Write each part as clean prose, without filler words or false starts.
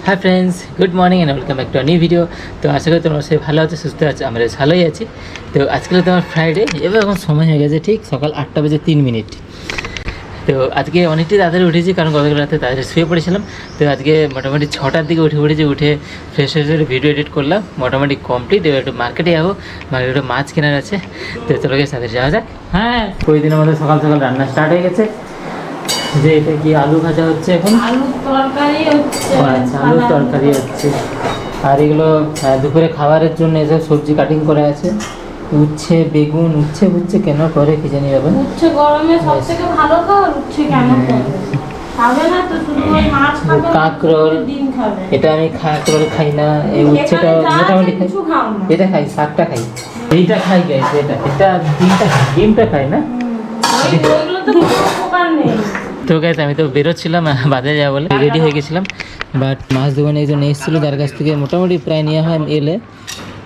Hi friends, good morning and welcome back to new video. তো আশা করি তোমরা সবাই ভালো আছো, সুস্থ আছো, আমরা ভালোই আছি। তো আজকে তোমার ফ্রাইডে, এবার এখন সময় হয়ে গেছে ঠিক সকাল 8টা বেজে 3 মিনিট। তো আজকে অনেকটাই তাড়াতাড়ি উঠেছি, কারণ গতকাল রাতে তাড়াতাড়ি শুয়ে পড়েছিলাম। তো আজকে মোটামুটি 6টার দিকে উঠে উঠে ফ্রেশ হয়ে ভিডিও এডিট করলাম, মোটামুটি কমপ্লিট। এবার একটু মার্কেটে যাবো, মার্কেটে মাছ কেনার আছে। তো চলো গিয়ে সাথে যাওয়া যাক। হ্যাঁ, ওই দিনের মধ্যে সকাল সকাল রান্না স্টার্ট হয়ে গেছে। যে এটা কি আলু ভাজা হচ্ছে এখন, আলুর তরকারি হচ্ছে। আচ্ছা, আলুর তরকারি হচ্ছে। আর এগুলো দুপুরে খাবারের জন্য এসব সবজি কাটিং করে আছে। উচ্ছে, বেগুন, উচ্ছে কেন করে কি জানি ব্যাপার। উচ্ছে গরমে সবথেকে ভালো খাবার, উচ্ছে কেন খাবে না তো, শুধু ওই মাছ খাবে, কাঁকরোল, ডিম খাবে। এটা আমি কাঁকরোল খাই না, এই উচ্ছেটা মোটামুটি খাই, এটা খাই, শাকটা খাই, এইটা খাই গাইস, এটা ডিমটা খাই না। ওইগুলো তো কোনো উপকার নেই। তো গাইস আমি তো বেরোচ্ছিলাম বাজারে যাবো বলে, রেডি হয়ে গেছিলাম। বাট মাছ দোকানে একজন এসেছিলো, যার কাছ থেকে মোটামুটি প্রায় নেওয়া হয় এলে।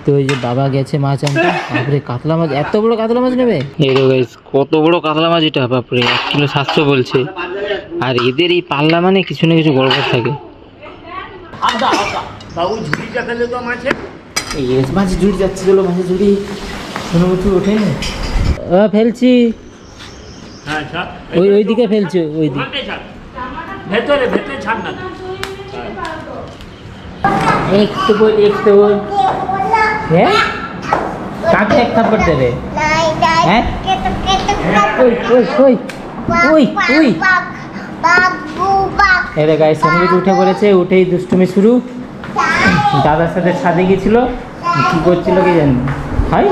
তো ওই যে বাবা গেছে মাছ আনতে। বাপরে কাতলা মাছ, এত বড় কাতলা মাছ নেবে? এই তো গাইস, কত বড় কাতলা মাছ এটা, বাপরে 1 কিলো 700 বলছে। আর এদের এই পাল্লা মানে কিছু না কিছু গড়বড় থাকে। মাছ ঝুড়ি যাচ্ছে, চলো মাছের ঝুড়ি। কোনো কিছু ওঠেনি, ফেলছি ওই দিকে ফেলছে, ওই দিকে ভেতরে ছাড় না। একটু বল হ্যাঁ, কাকে এক থাপ্পড় দেবে? হ্যাঁ, এরে গাইস আমি উঠে পড়েছে, উঠেই দুষ্টুমি শুরু। দাদার সাথে ছাদে গিয়েছিল, কি করছিল কি জানি। হাই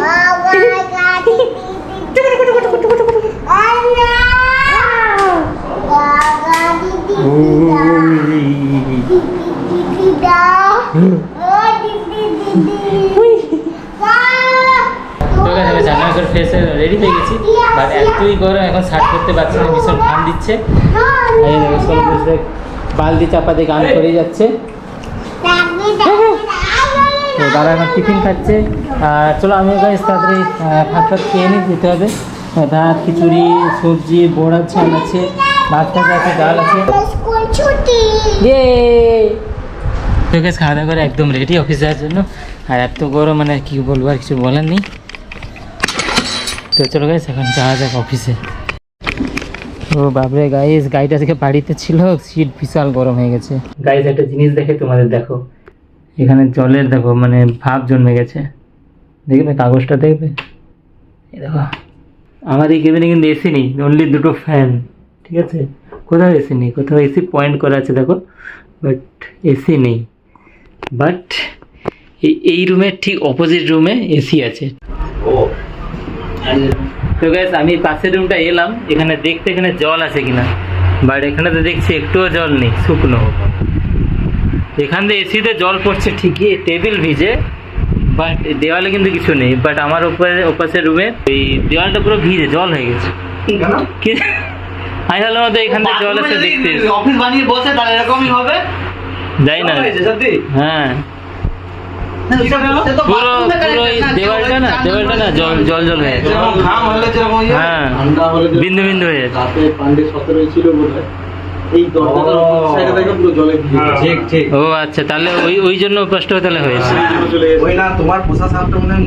জানা করে ফ্রেশ রেডি হয়ে গেছি। বাট এতই গরম, এখন শার্ট করতে পারছি না, ভীষণ ঘাম দিচ্ছে। বালতি চাপাতে গান করে যাচ্ছে। তো দাদা এখন টিফিন খাচ্ছে। আর চলো আমি তাড়াতাড়ি ভাত খেয়ে নিই, দিতে হবে। ভাত, খিচুড়ি, সবজি, বড়ার ঝাল আছে, ভাত ভাজা আছে, ডাল আছে। তো গাইস খাওয়া দাওয়া করে একদম রেডি অফিস যাওয়ার জন্য। আর এত গরম, মানে কি বলবো, আর কিছু বলার নেই। তো চলো গাইস এখন যাওয়া যাক অফিসে। ও বাবরে গাইস, গাড়িটা থেকে বাড়িতে ছিল, সিট বিশাল গরম হয়ে গেছে। গাইস একটা জিনিস দেখে তোমাদের, দেখো এখানে জলের দেখো মানে ভাব জন্মে গেছে, দেখবে কাগজটা, দেখবে এই দেখো। আমার এই কেবিনে কিন্তু এসি নেই, অনলি 2টো ফ্যান, ঠিক আছে? কোথাও এসি নেই, কোথাও এসি পয়েন্ট করা আছে দেখো, বাট এসি নেই। বাট এই রুমের ঠিক অপোজিট রুমে এসি আছে। তো গাইস আমি পাশের রুমটা এলাম, এখানে দেখতে এখানে জল আছে কিনা। বাট এখানে তো দেখছি একটুও জল নেই, শুকনো। এখান থেকে এসিতে জল পড়ছে ঠিকই, টেবিল ভিজে, বাট দেওয়ালে কিন্তু কিছু নেই। বাট আমার ওপাশের রুমে এই দেওয়ালটা পুরো ভিজে, জল হয়ে গেছে। আমি ভাবলাম তো এখান থেকে জল আছে, দেখতে অফিস বানিয়ে বসে তাহলে এরকমই হবে, যাই না। হ্যাঁ, পুরো দেওয়ালটা না জল হয়ে গেছে। হ্যাঁ, বিন্দু হয়ে গেছে। ও আচ্ছা, তাহলে ওই জন্য কষ্ট তাহলে হয়েছে। তোমার পোষা সাপটা মনে হয়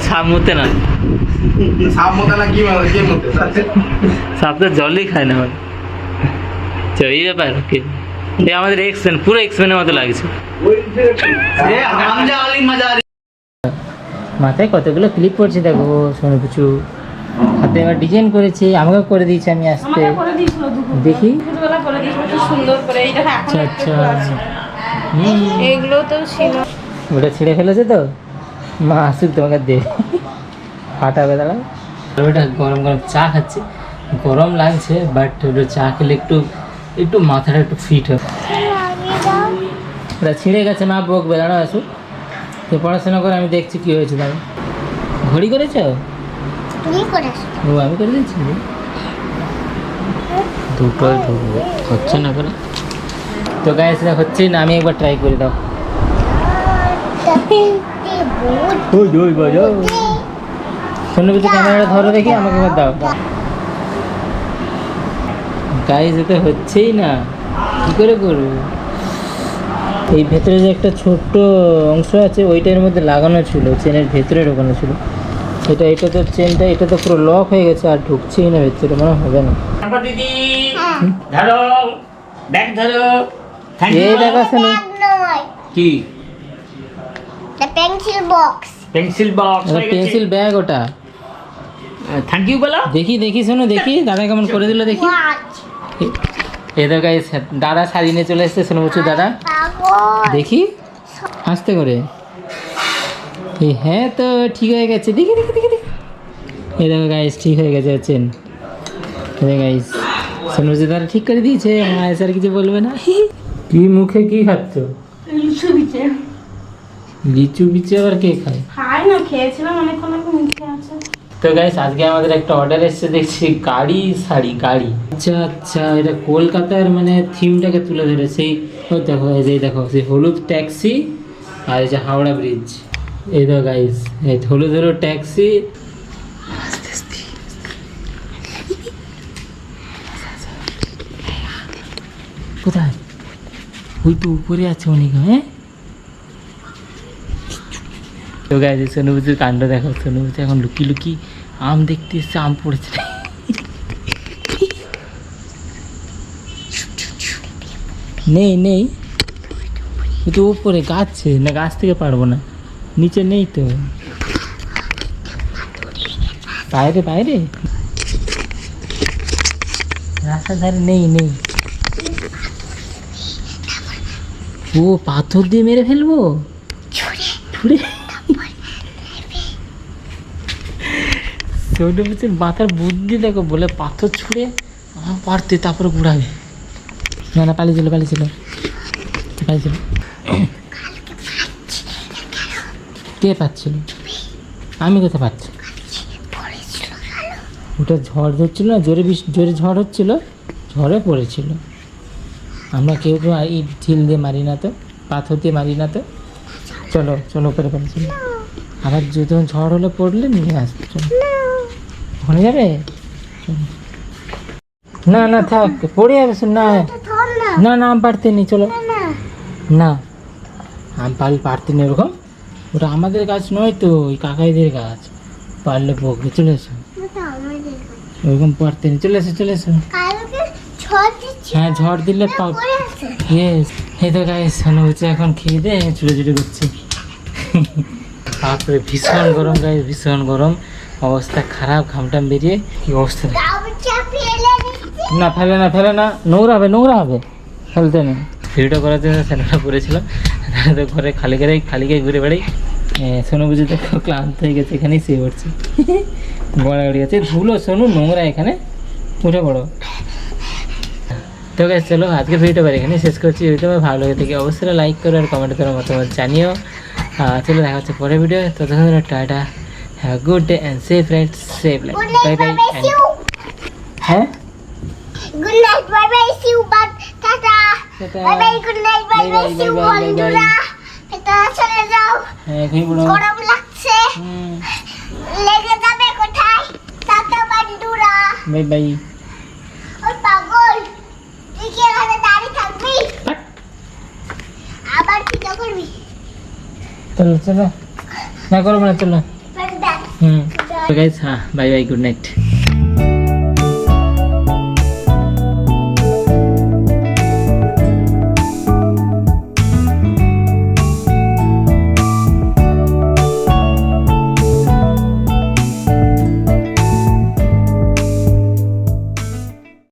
সাপ মুতে না, সাপ মতো না, কি মতো সাপ তো জলই খায় না। এই ব্যাপার কি, আমাদের এক্সপেন পুরো এক্সপেনের মতো লাগছে। মাথায় কতগুলো ক্লিপ পড়ছে দেখো, সোনু কিছু হাতে আবার ডিজাইন করেছে, আমাকে করে দিয়েছে, আমি আসতে দেখি। আচ্ছা আচ্ছা, এগুলো তো ছিল, ওটা ছিঁড়ে ফেলেছে তো, মা আসুক তোমাকে দে, ফাটাবে দাঁড়া। ওটা গরম চা খাচ্ছে, গরম লাগছে, বাট ওটা চা খেলে একটু মাথাটা একটু ফিট হবে। ওটা ছিঁড়ে গেছে, মা বকবে, দাঁড়া আসুক। তো পড়াশোনা করে আমি দেখছি কি হয়েছে। দাঁড়া, ঘড়ি করেছ? ও আমি করে দিচ্ছি, দুটোই ঢুকবে, হচ্ছে না করে। তো গাইস হচ্ছেই না, আমি একবার ট্রাই করে দাও। শোনো কিছু, ক্যামেরাটা ধরো দেখি, আমাকে একবার দাও। গাইস এটা হচ্ছেই না, কি করে করবো? এই ভেতরে যে একটা ছোট্ট অংশ আছে ওইটার মধ্যে লাগানো ছিল, চেনের ভেতরে ঢোকানো ছিল। এটা তো চেনটা, এটা তো পুরো লক হয়ে গেছে, আর ঢুকছেই না ভেতরে, মনে হবে না। দিদি ধরো, ব্যাগ ধরো। এই দেখাচ্ছে না কি pencil box. Pencil box, pencil bag ওটা। থ্যাংক ইউ বলো। দেখি শোনো, দেখি দাদা কেমন করে দিল দেখি। এদের গাইস দাদা শাড়ি নিয়ে চলে এসছে, শোনো বলছো দাদা, দেখি আস্তে করে। হ্যাঁ তো ঠিক হয়ে গেছে, দেখি। এই দেখো গাইস ঠিক হয়ে গেছে চেন। গাইস শোনো যে দাদা ঠিক করে দিয়েছে, হ্যাঁ স্যার কিছু বলবে না। কি মুখে কি খাচ্ছ? লিচু বিচে। লিচু বিচে আবার কে খায়? খাই না, খেয়েছিলাম অনেকক্ষণ আগে, মুখে আছে। তো গাইস আজকে আমাদের একটা অর্ডার এসেছে, দেখছি গাড়ি। আচ্ছা এটা কলকাতার মানে থিমটাকে তুলে ধরে। সেই ওই দেখো, এই দেখো সেই হলুদ ট্যাক্সি আর এই যে হাওড়া ব্রিজ। এই দেখো গাইস, এই হলুদ ট্যাক্সি। কোথায়? ওই তো উপরে আছে অনেক। হ্যাঁ তো গাইস সোনুবুজির কাণ্ড দেখো। সোনুবুজি এখন লুকি আম দেখতে এসছে, আম পড়েছে। নেই তো উপরে গাছে না, গাছ থেকে পারবো না, নিচে নেই তো, বাইরে রাস্তার ধারে নেই। ও পাথর দিয়ে মেরে ফেলবো, ছুড়ে। সোনুবুজির মাথার বুদ্ধি দেখো, বলে পাথর ছুঁড়ে আম পারতে, তারপরে ঘুরাবে। না পালিয়ে ছিল। কে পাচ্ছিল? আমি কোথায় পাচ্ছি? ওটা ঝড় ধরছিল না, জোরে ঝড় হচ্ছিল, ঝড়ে পড়েছিল। আমরা কেউ এই ঢিল দিয়ে মারি না তো, পাথর দিয়ে মারি না তো। চলো করে পড়েছিল। আবার যখন ঝড় হলে পড়লে নিয়ে আসতে, চলো ওখানে যাবে। না থাক, পড়ে যাবে। না আম পারতে নেই, চলো। না আম পারতে নেই ওরকম, ওটা আমাদের গাছ নয় তো, ওই কাকাইদের গাছ, পারলে বকবে। চলে এসো, ওরকম পারতে নেই, চলে এসো। হ্যাঁ ঝড় দিলে ইয়েস। এই তো গাইস সোনুবুজি এখন খেয়ে দে ছুটে করছি। তারপরে ভীষণ গরম গাইস, ভীষণ গরম, অবস্থা খারাপ, ঘামটাম বেরিয়ে কি অবস্থা। না ফেলে না, নোংরা হবে, ফেলতে নেই। ভিডিওটা করার জন্য স্যান্ডেলটা পরেছিলাম, ঘরে খালি গায়ে ঘুরে বেড়াই। সোনুবুজি তো ক্লান্ত হয়ে গেছে, এখানেই শুয়ে পড়ছে, গড়াগড়ি আছে, ধুলো সোনু নোংরা, এখানে উঠে পড়ো। তো গাইস চলো আজকে ভিডিওটা এখানে শেষ করছি। যদি তোমার ভালো লাগে থাকে অবশ্যই লাইক করো আর কমেন্টে তোমার মতামত জানিও। চলো দেখা হচ্ছে পরের ভিডিও, ততক্ষণ tata, have good day and safe friends, safe life, bye. হ্যাঁ good night, bye see you, tata, bye good night, bye see you বন্ধুরা। এটা চলে যাও, হ্যাঁ গরম লাগছে, লেগে যাবে কোথায়, টাটা বন্ধুরা, বাই। ওই পাগল, তুই কি এখানে দাঁড়িয়ে থাকবি? আবার কি করবি? চলো না করবো না, চলো। বাই। তো গাইস, হ্যাঁ বাই, গুড নাইট।